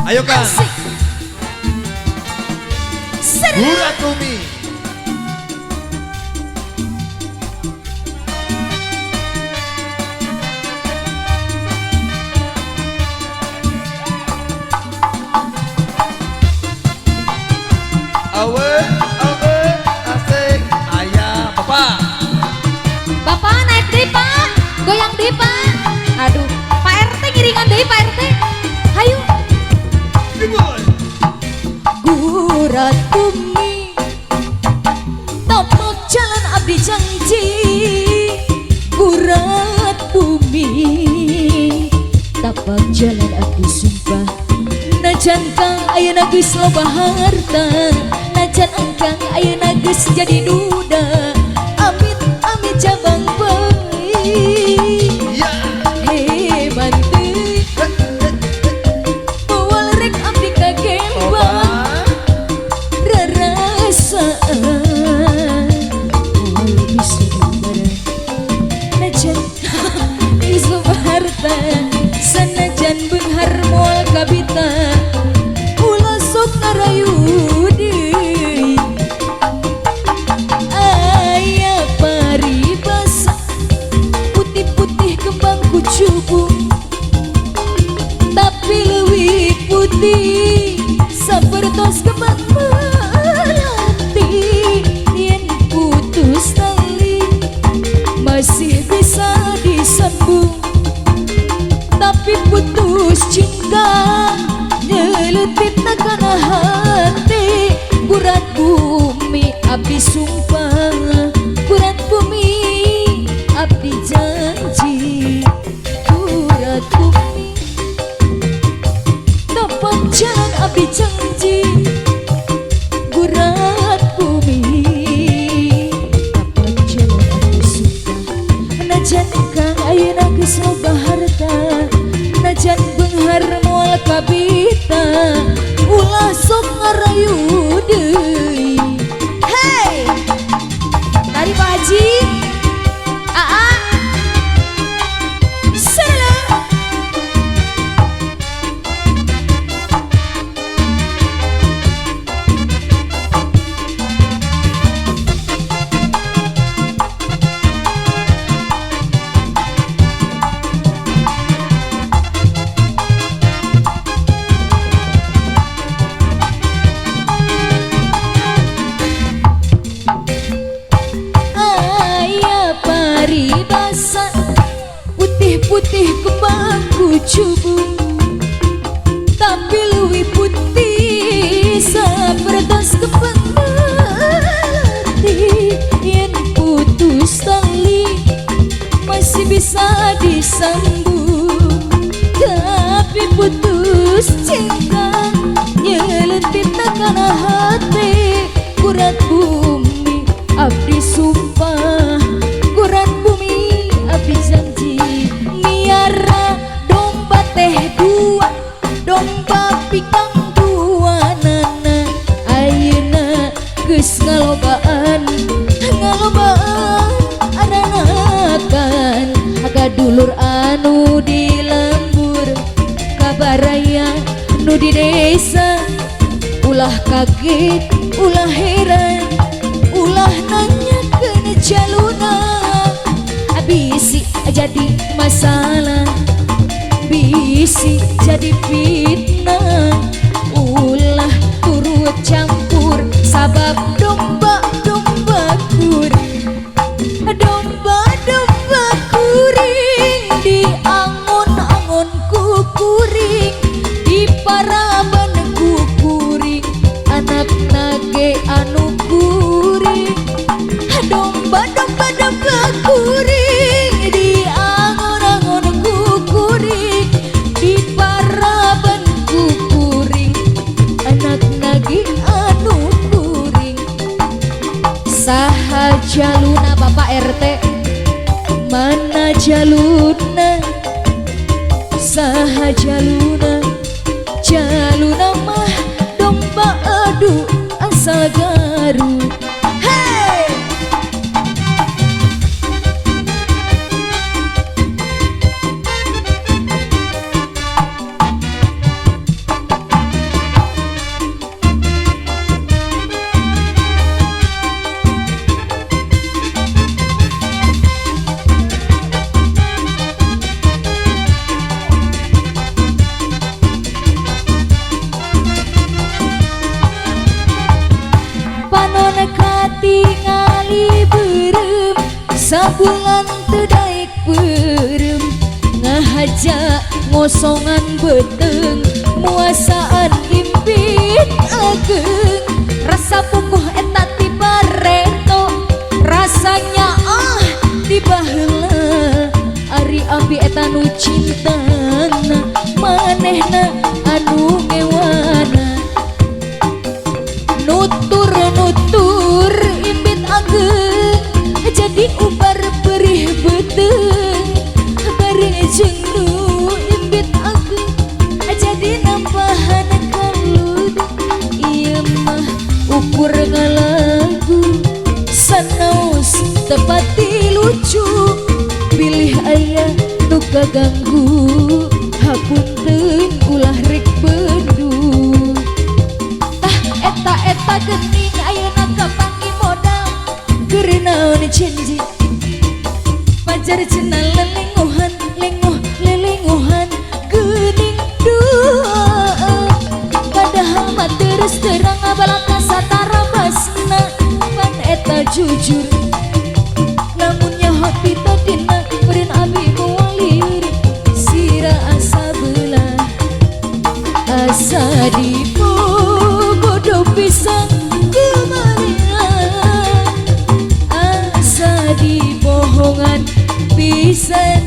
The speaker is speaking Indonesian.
Ayo Kang. Asik. Burat bumi. Awe, asik. Ayah, bapak. Bapak naik deh Pak, goyang deh Pak. Aduh, Pak RT ngiringan deh Pak RT. Hayu. Gurat bumi, tapak jalan abdi janji. Gurat bumi, tapak jalan abdi sumpah. Najan kang ayeuna geus loba harta, najan engkang ayeuna geus jadi duda. Amit amit cabang bayi. Ya. Hebat teuing. Moal rek abdi kagembang rarasaan. Moal bisa dibara najan geus loba harta, sanajan beunghar moal kabita. Ulah sok ngarayu deui. Aya paribasa putih-putih kembang kucubung, tapi leuwih putih sapertos kembang melati. Yen putus tali masih bisa disambung, tapi putus cinta nyeletit kana hati. Gurat bumi abdi sumpah, gurat bumi abdi janji. Gurat bumi tapak jalan abdi janji. Gurat bumi tapak jalan abdi sumpah. Najan kang ayeuna geus loba harta, najan beunghar moal kabita. Ulah sok ngarayu deui. Hey, tari Pak Haji, Aa, Serela. Aya paribasa putih-putih kembang kucubung, tapi leuwih putih sapertos kembang melati. Yen putus tali masih bisa disambung, tapi putus cinta nyeletit kana hati. Gurat bumi abdi sumpah, gurat bumi abdi janji. Miara domba teh dua, domba pikang dua nana. Ayeuna geus ngalobaan, ngalobaan aranakan. Aga dulur anu di lembur, kabaraya nu di desa. Ulah kaget, ulah heran, ulah nanya ke jaluna. Bisi jadi masalah, bisi jadi fitnah. Ulah turut campur sabab domba-domba kuring. Domba-domba kuring di angon-angon ku kuring, di paraban ku kuring, anak nage anu kuring. Domba-domba kuring di angon-angon ku kuring, di paraban ku kuring, anak nage anu kuring. Saha jaluna Bapak RT, mana jaluna? Saha jaluna? Jaluna mah domba adu asal Garut. Hey! sabulan tedaik berem ngahaja ngosongan beteng muasaan impit ageng rasa pukuh eta tiba reto rasanya di baheula ari abi eta nu cintana manehna anu ngewana nutur impit ageng jadi ubar perih beteng bareng jeung nu impit ageng jadi nampahan kalut ieu mah ukur ngalagu sanaos tepati lucu pilih aya nu kaganggu hapunten ulah rek bendu eta geuning ayeuna kapanggih modal keur naon janji pajar cenah lelenguhan lelenguhan geuning duaan padahal mah terus terang balaka satara basna pan eta jujur namun nyaho pita dina beureun abi mualir sira asa belah asa dipogodo pisang kemarian asa dibohongan pisan